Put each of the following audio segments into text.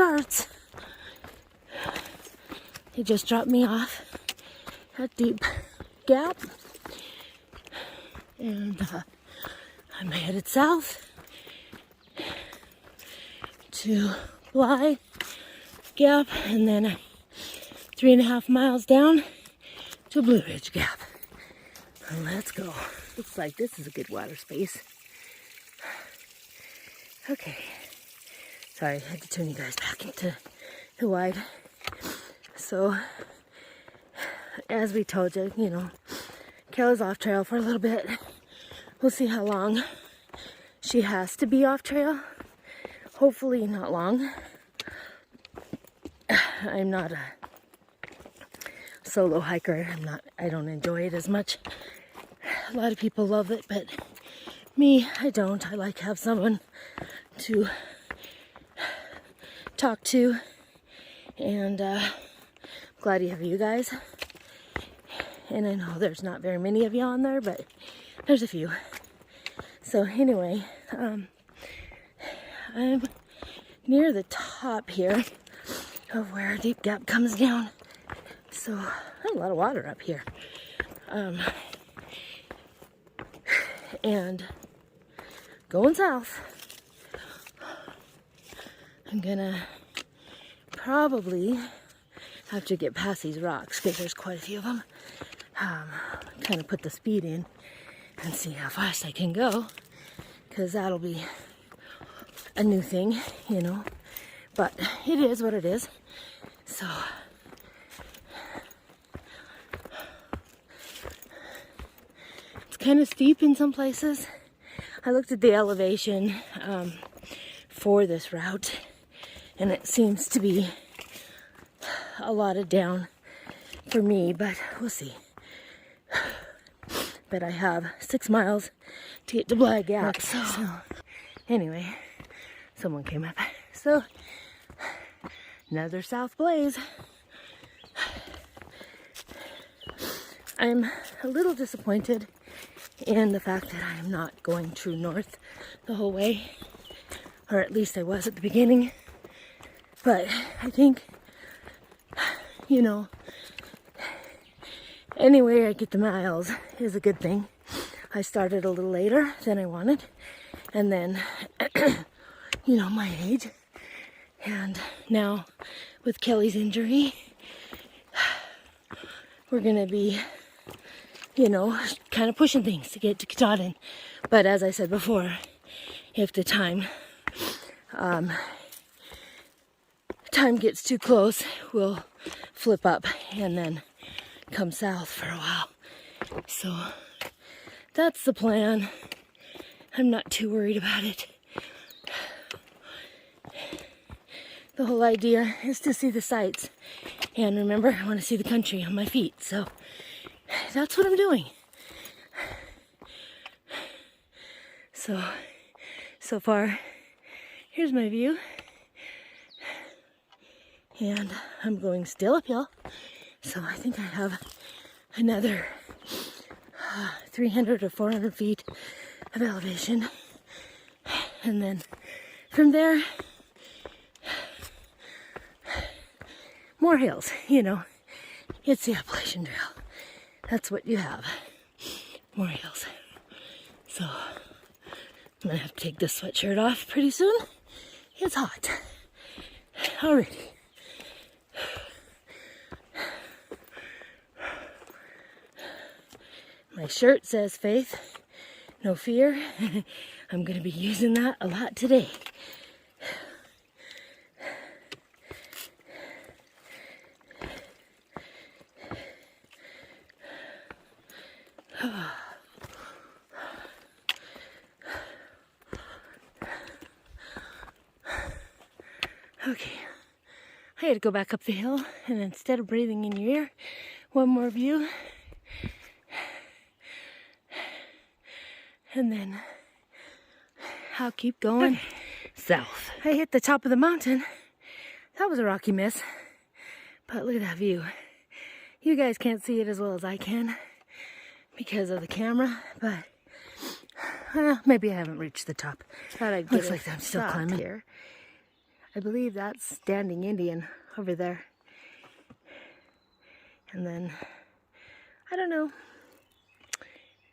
starts. He just dropped me off at Deep Gap, and I'm headed south to Bly Gap, and then 3.5 miles down to Blue Ridge Gap. Let's go. Looks like this is a good water space. Okay. Sorry, I had to turn you guys back into the wide. So, as we told you, you know, Kelly's off trail for a little bit. We'll see how long she has to be off trail. Hopefully not long. I'm not a solo hiker. I don't enjoy it as much. A lot of people love it, but me, I don't. I like to have someone to talk to, and glad to have you guys. And I know there's not very many of you on there, but there's a few. So anyway, I'm near the top here of where Deep Gap comes down. So there's a lot of water up here. And going south, I'm gonna probably have to get past these rocks because there's quite a few of them. Kind of put the speed in and see how fast I can go, because that'll be a new thing, you know. But it is what it is. So it's kind of steep in some places. I looked at the elevation for this route, and it seems to be a lot of down for me, but we'll see. But I have 6 miles to get to Bly Gap. So anyway, someone came up. So another South Blaze. I'm a little disappointed in the fact that I am not going true north the whole way, or at least I was at the beginning. But I think, you know, anyway I get the miles is a good thing. I started a little later than I wanted, and then you know, my age, and now with Kelly's injury, we're gonna be, you know, kind of pushing things to get to Katahdin. But as I said before, if the time gets too close, we'll flip up and then come south for a while. So that's the plan. I'm not too worried about it. The whole idea is to see the sights, and remember, I want to see the country on my feet, so that's what I'm doing. So far, here's my view, and I'm going still uphill, so I think I have another 300 or 400 feet of elevation, and then from there, more hills. You know, it's the Appalachian Trail. That's what you have, more hills. So I'm gonna have to take this sweatshirt off pretty soon. It's hot already. My shirt says faith, no fear. I'm gonna be using that a lot today. Okay, I had to go back up the hill, and instead of breathing in your ear, one more view, and then I'll keep going south. I hit the top of the mountain. That was a rocky miss, but look at that view. You guys can't see it as well as I can because of the camera, but maybe I haven't reached the top. Thought I'd get Looks like I'm still climbing here. I believe that's Standing Indian over there. And then, I don't know,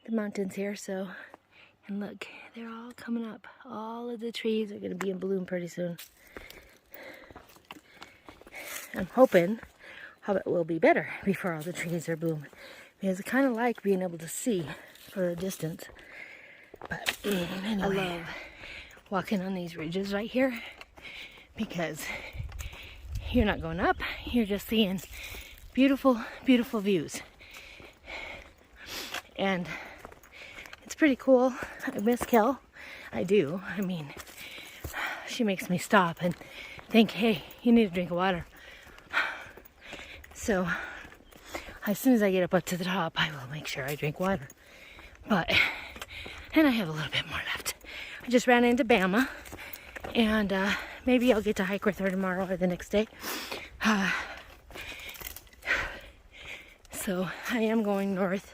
the mountains here, so, and look, they're all coming up. All of the trees are gonna be in bloom pretty soon. I'm hoping Hobbit will be better before all the trees are blooming, because I kind of like being able to see for a distance. But anyway, I love walking on these ridges right here, because you're not going up, you're just seeing beautiful, beautiful views. And it's pretty cool. I miss Kel. I do. I mean, she makes me stop and think, hey, you need a drink of water. So as soon as I get up to the top, I will make sure I drink water. But, and I have a little bit more left. I just ran into Bama, and maybe I'll get to hike with her tomorrow or the next day. So I am going north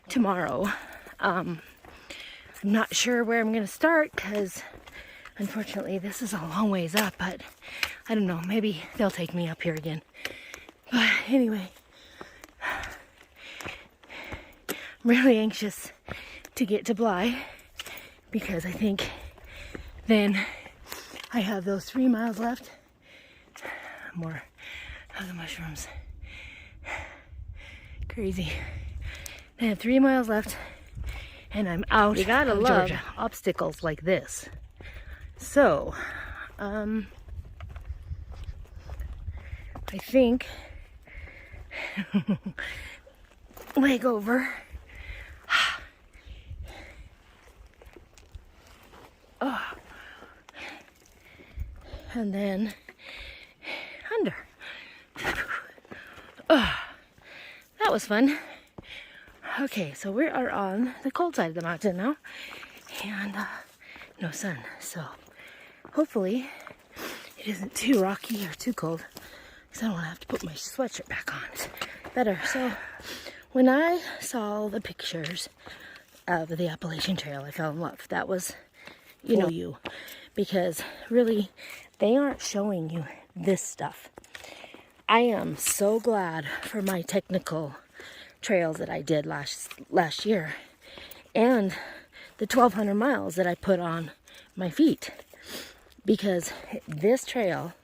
tomorrow. I'm not sure where I'm going to start, because unfortunately this is a long ways up, but I don't know, maybe they'll take me up here again. But anyway, I'm really anxious to get to Bly, because I think then I have those 3 miles left. More of the mushrooms. Crazy. I have 3 miles left, and I'm out of Georgia. Obstacles like this. So, I think leg over. Oh. And then under. Oh. That was fun. Okay, so we are on the cold side of the mountain now, and no sun, so hopefully it isn't too rocky or too cold, because I don't want to have to put my sweatshirt back on. It's better. So when I saw the pictures of the Appalachian Trail, I fell in love. That was, you, because really they aren't showing you this stuff. I am so glad for my technical trails that I did last year, and the 1,200 miles that I put on my feet, because this trail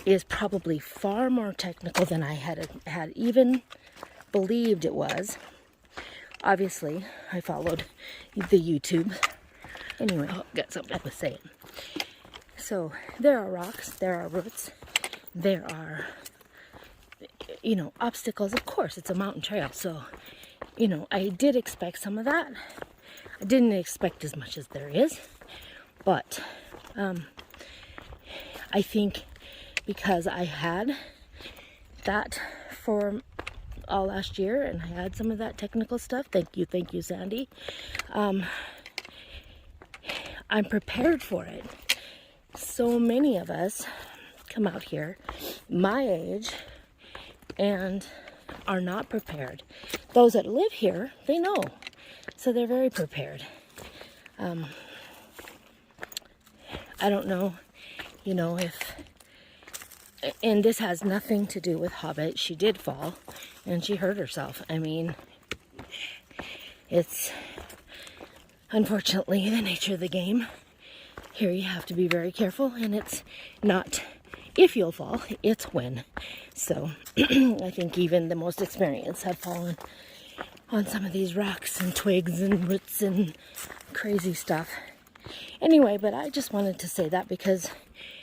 is probably far more technical than I had even believed it was. Obviously, I followed the YouTube. Anyway, got something I was saying. So there are rocks, there are roots, there are, obstacles. Of course, it's a mountain trail, so, I did expect some of that. I didn't expect as much as there is, but I think because I had that for all last year, and I had some of that technical stuff, thank you, Sandy, I'm prepared for it. So many of us come out here my age and are not prepared. Those that live here, they know, so they're very prepared. I don't know, if, and this has nothing to do with Hobbit. She did fall and she hurt herself. I mean, it's unfortunately the nature of the game. Here you have to be very careful, and it's not if you'll fall, it's when. So I think even the most experienced have fallen on some of these rocks and twigs and roots and crazy stuff. Anyway, but I just wanted to say that because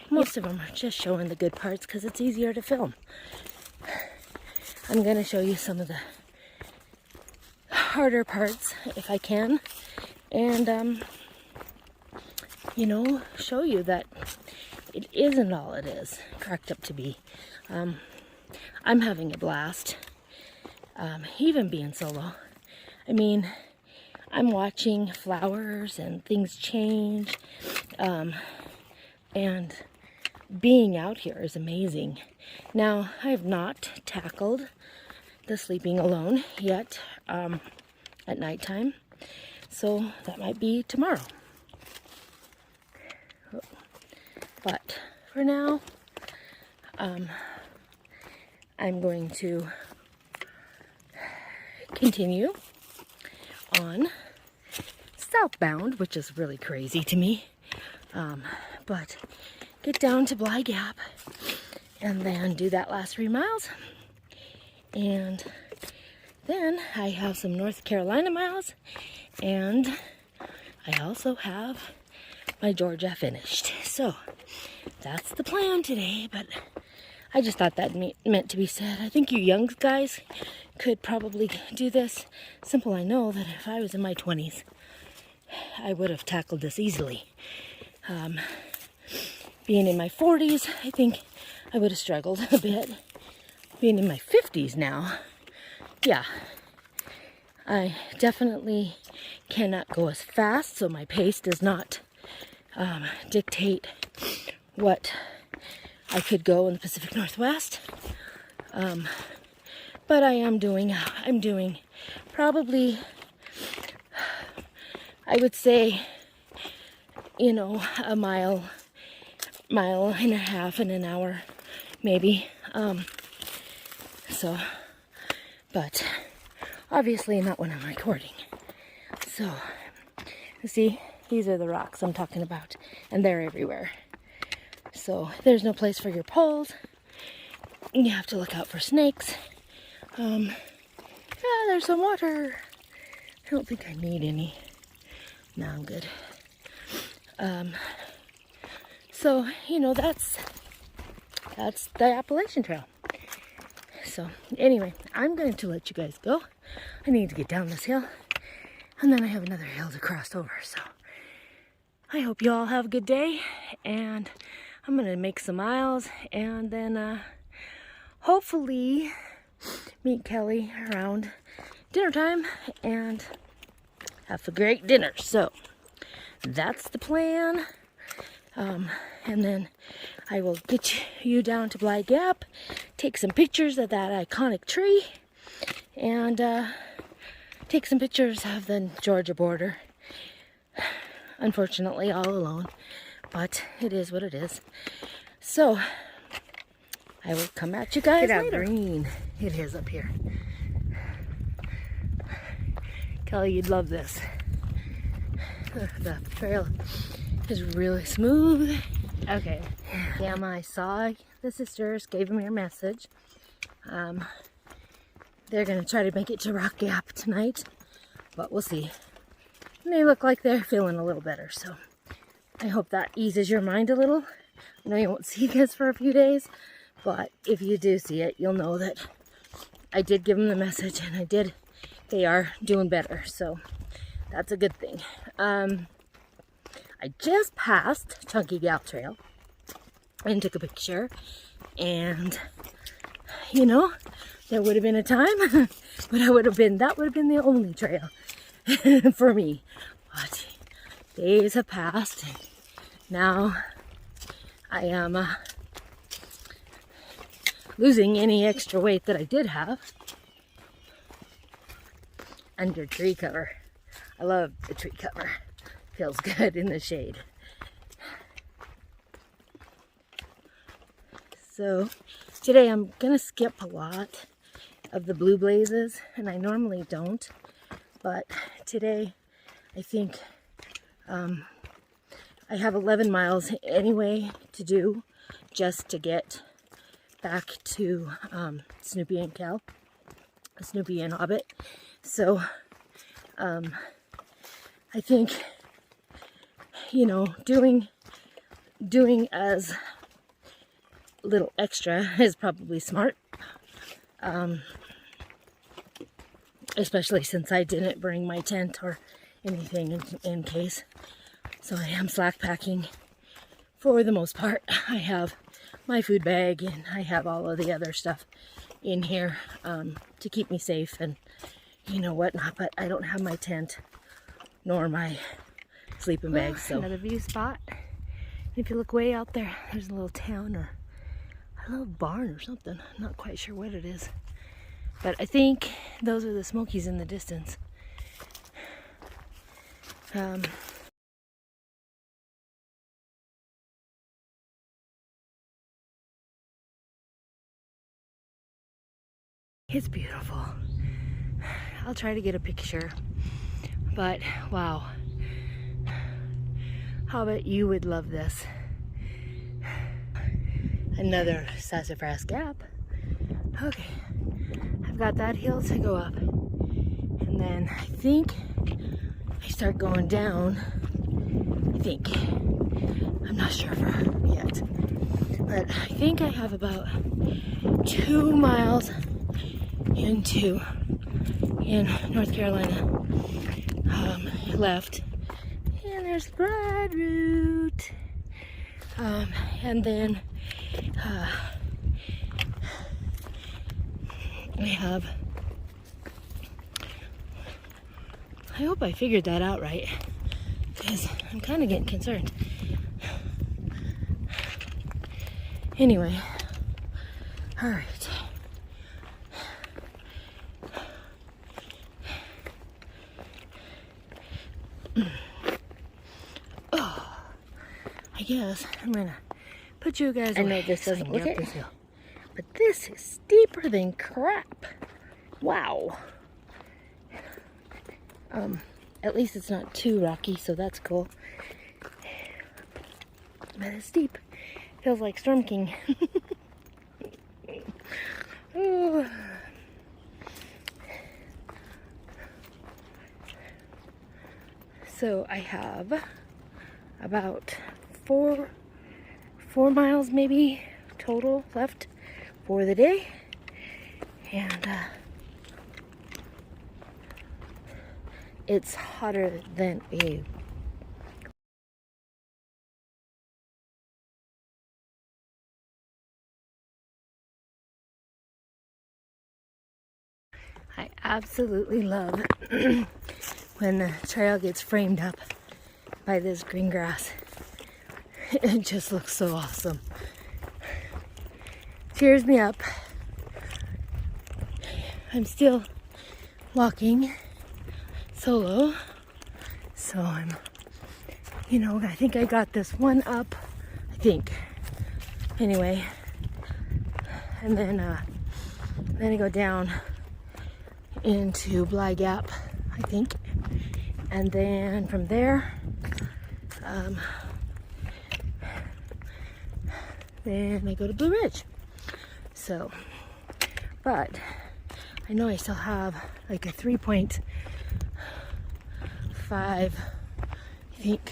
most of them are just showing the good parts because it's easier to film. I'm going to show you some of the harder parts if I can, and show you that it isn't all it is cracked up to be. I'm having a blast, even being solo. I mean, I'm watching flowers and things change, and being out here is amazing. Now, I have not tackled the sleeping alone yet at nighttime, so that might be tomorrow. But for now. I'm going to continue on southbound, which is really crazy to me. But get down to Bly Gap and then do that last 3 miles. And then I have some North Carolina miles, and I also have my Georgia finished. So that's the plan today, but I just thought that meant to be said. I think you young guys could probably do this. Simple, I know that if I was in my 20s, I would have tackled this easily. Being in my 40s, I think I would have struggled a bit. Being in my 50s now, yeah, I definitely cannot go as fast, so my pace does not dictate what I could go in the Pacific Northwest. But I'm doing probably, I would say, you know, a mile and a half in an hour, maybe. But obviously not when I'm recording. So, you see, these are the rocks I'm talking about, and they're everywhere. So there's no place for your poles. You have to look out for snakes. Yeah, there's some water. I don't think I need any. No, I'm good. So, you know, that's the Appalachian Trail. So, anyway, I'm going to let you guys go. I need to get down this hill, and then I have another hill to cross over. So, I hope you all have a good day, and I'm going to make some miles, and then hopefully meet Kelly around dinner time and have a great dinner. So, that's the plan. And then I will get you down to Bly Gap, take some pictures of that iconic tree, and take some pictures of the Georgia border. Unfortunately, all alone, but it is what it is. So, I will come at you guys later. Green it is up here. Kelly, you'd love this. The trail is really smooth. Okay. Yeah, I saw the sisters, gave them your message. They're going to try to make it to Rock Gap tonight, but we'll see. And they look like they're feeling a little better, so I hope that eases your mind a little. I know you won't see this for a few days, but if you do see it, you'll know that I did give them the message, and they are doing better, so that's a good thing. I just passed Chunky Gal Trail and took a picture, and you know, there would have been a time, but that would have been the only trail for me. But days have passed, and now I am losing any extra weight that I did have under tree cover. I love the tree cover. Feels good in the shade. So today I'm gonna skip a lot of the blue blazes, and I normally don't, but today I think I have 11 miles anyway to do just to get back to Snoopy and Hobbit. So I think, you know, doing as little extra is probably smart, especially since I didn't bring my tent or anything in case. So I am slack packing for the most part. I have my food bag, and I have all of the other stuff in here to keep me safe and you know whatnot, but I don't have my tent nor my sleeping bag. So another view spot. If you look way out there, there's a little town or a little barn or something. I'm not quite sure what it is, but I think those are the Smokies in the distance. It's beautiful. I'll try to get a picture, but wow. Hobbit, you would love this. Another sassafras gap. Okay, I've got that hill to go up. And then I think I start going down. I think. I'm not sure yet. But I think I have about 2 miles in North Carolina left. And there's Broad Route. And then I have, I hope I figured that out right, because I'm kind of getting concerned. Anyway, all right. Oh, I guess I'm gonna put you guys away. I know this doesn't look this hill, but this is steeper than crap. Wow. At least it's not too rocky, so that's cool. But it's steep. Feels like Storm King. Ooh. So I have about four miles maybe total left for the day, and it's hotter than a I absolutely love when the trail gets framed up by this green grass. It just looks so awesome. Cheers me up. I'm still walking solo, so I'm, I think I got this one up, I think. Anyway, and then I go down into Bly Gap, I think, and then from there, then I go to Blue Ridge. So, but I know I still have like a 3.5, I think,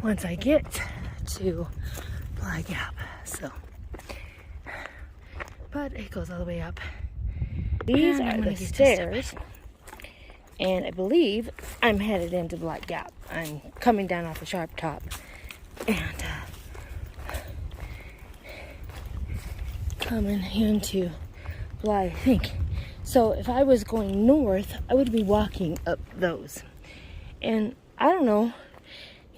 once I get to Bly Gap. So, but it goes all the way up. These are the stairs, and I believe I'm headed into Bly Gap. I'm coming down off a sharp top, and coming into Bly, I think. So if I was going north, I would be walking up those. And I don't know,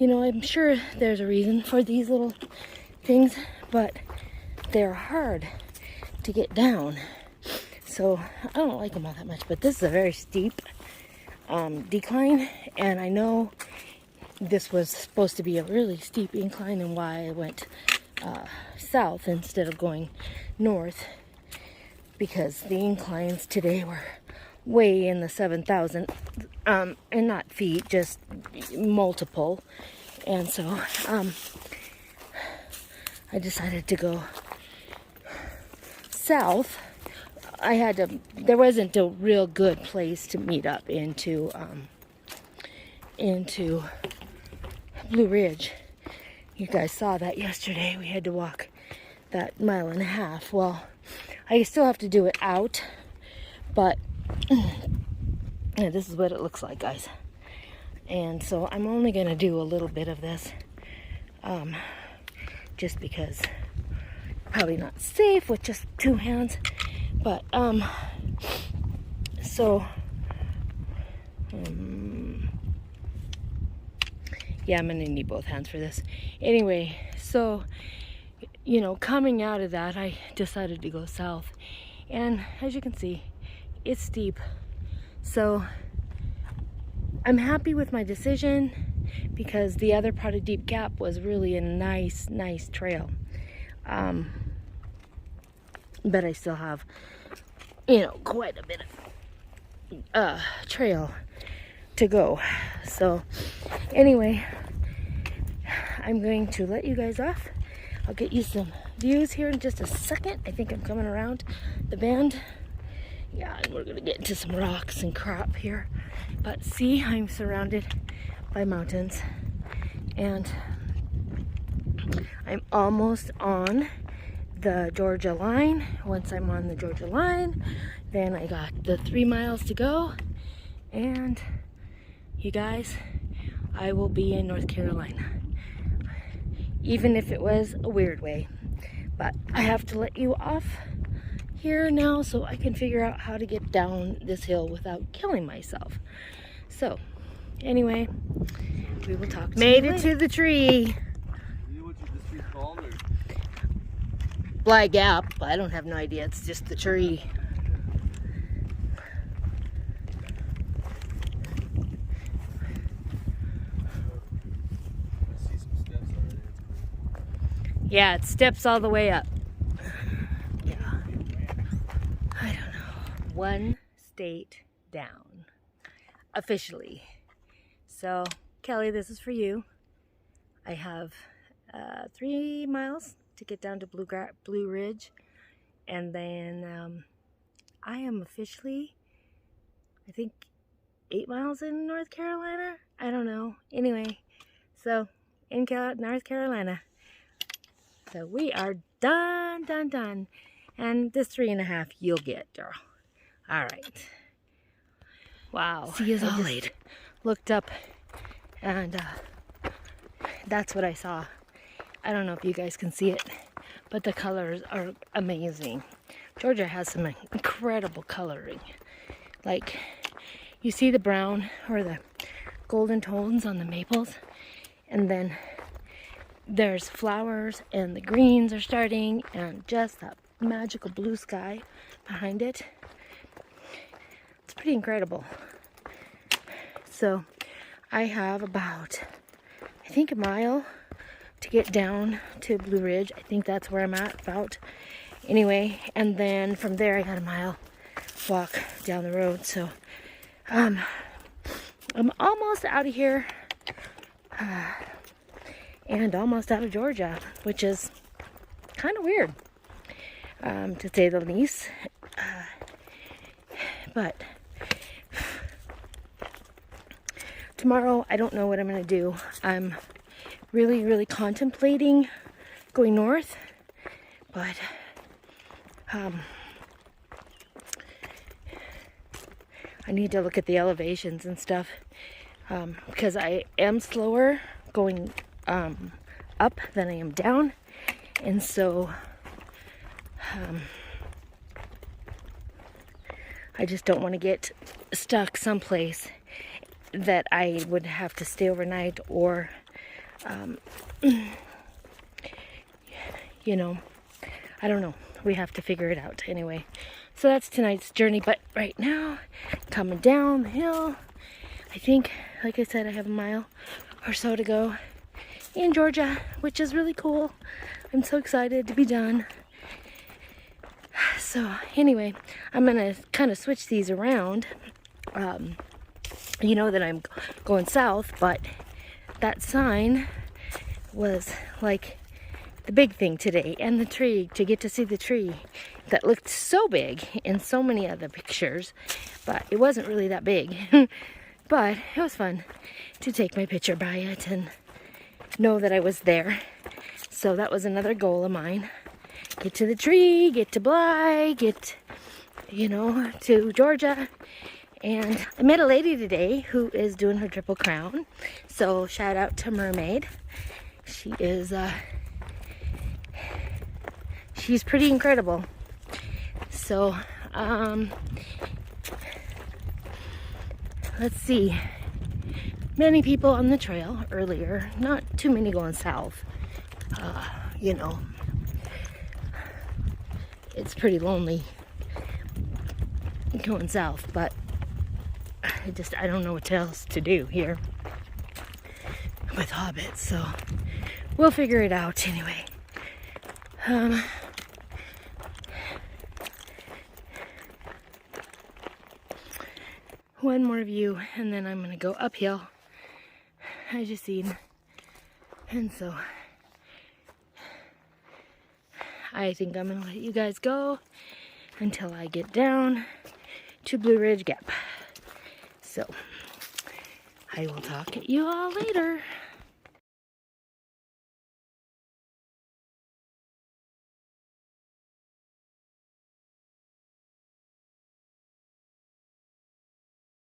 I'm sure there's a reason for these little things, but they're hard to get down. So I don't like them all that much, but this is a very steep decline, and I know this was supposed to be a really steep incline, and why I went south instead of going north, because the inclines today were way in the 7,000, and not feet, just multiple. And so I decided to go south. There wasn't a real good place to meet up into Blue Ridge. You guys saw that yesterday. We had to walk that 1.5 miles. Well, I still have to do it out, but yeah, this is what it looks like, guys. And so I'm only going to do a little bit of this, just because probably not safe with just 2 hands. But so yeah, I'm gonna need both hands for this. Anyway, so coming out of that, I decided to go south, and as you can see, it's steep. So I'm happy with my decision, because the other part of Deep Gap was really a nice trail. But I still have you know, quite a bit of trail to go. So anyway, I'm going to let you guys off. I'll get you some views here in just a second. I think I'm coming around the bend. Yeah, and we're gonna get into some rocks and crap here. But see, I'm surrounded by mountains, and I'm almost on the Georgia line. Once I'm on the Georgia line, then I got the 3 miles to go, and you guys, I will be in North Carolina, even if it was a weird way. But I have to let you off here now so I can figure out how to get down this hill without killing myself. So anyway, we will talk to you later. Made it to the tree. You know what this tree's called, or? Bly Gap. I don't have no idea. It's just the tree. I see some steps already. That's cool. Yeah, it steps all the way up. Yeah. I don't know. 1 state down. Officially. So, Kelly, this is for you. I have 3 miles to get down to Blue Ridge, and then I am officially, I think, 8 miles in North Carolina. I don't know. Anyway, so in North Carolina. So we are done. And this 3.5 you'll get, girl. All right. Wow. See you all later. Looked up, and that's what I saw. I don't know if you guys can see it, but the colors are amazing. Georgia has some incredible coloring. Like, you see the brown or the golden tones on the maples, and then there's flowers, and the greens are starting, and just that magical blue sky behind it. It's pretty incredible. So I have about, I think, a mile to get down to Blue Ridge. I think that's where I'm at, about. Anyway, and then from there I got a mile walk down the road. So I'm almost out of here, and almost out of Georgia, which is kind of weird, to say the least. But tomorrow, I don't know what I'm going to do. I'm really contemplating going north, but I need to look at the elevations and stuff, because I am slower going up than I am down, and so I just don't want to get stuck someplace that I would have to stay overnight, or you know, I don't know. We have to figure it out anyway. So that's tonight's journey. But right now, coming down the hill, I think, like I said, I have a mile or so to go in Georgia, which is really cool. I'm so excited to be done. So anyway, I'm gonna kind of switch these around. You know that I'm going south, but that sign was like the big thing today, and the tree, to get to see the tree that looked so big in so many other pictures, but it wasn't really that big. But it was fun to take my picture by it and know that I was there. So that was another goal of mine. Get to the tree, get to Bly, get, you know, to Georgia. And I met a lady today who is doing her Triple Crown. So shout out to Mermaid. She is, she's pretty incredible. So, let's see. Many people on the trail earlier, not too many going south. You know, it's pretty lonely going south, but I don't know what else to do here with Hobbit, so we'll figure it out anyway. one more view, and then I'm gonna go uphill, as you've seen. And so I think I'm gonna let you guys go until I get down to Blue Ridge Gap. So I will talk to you all later.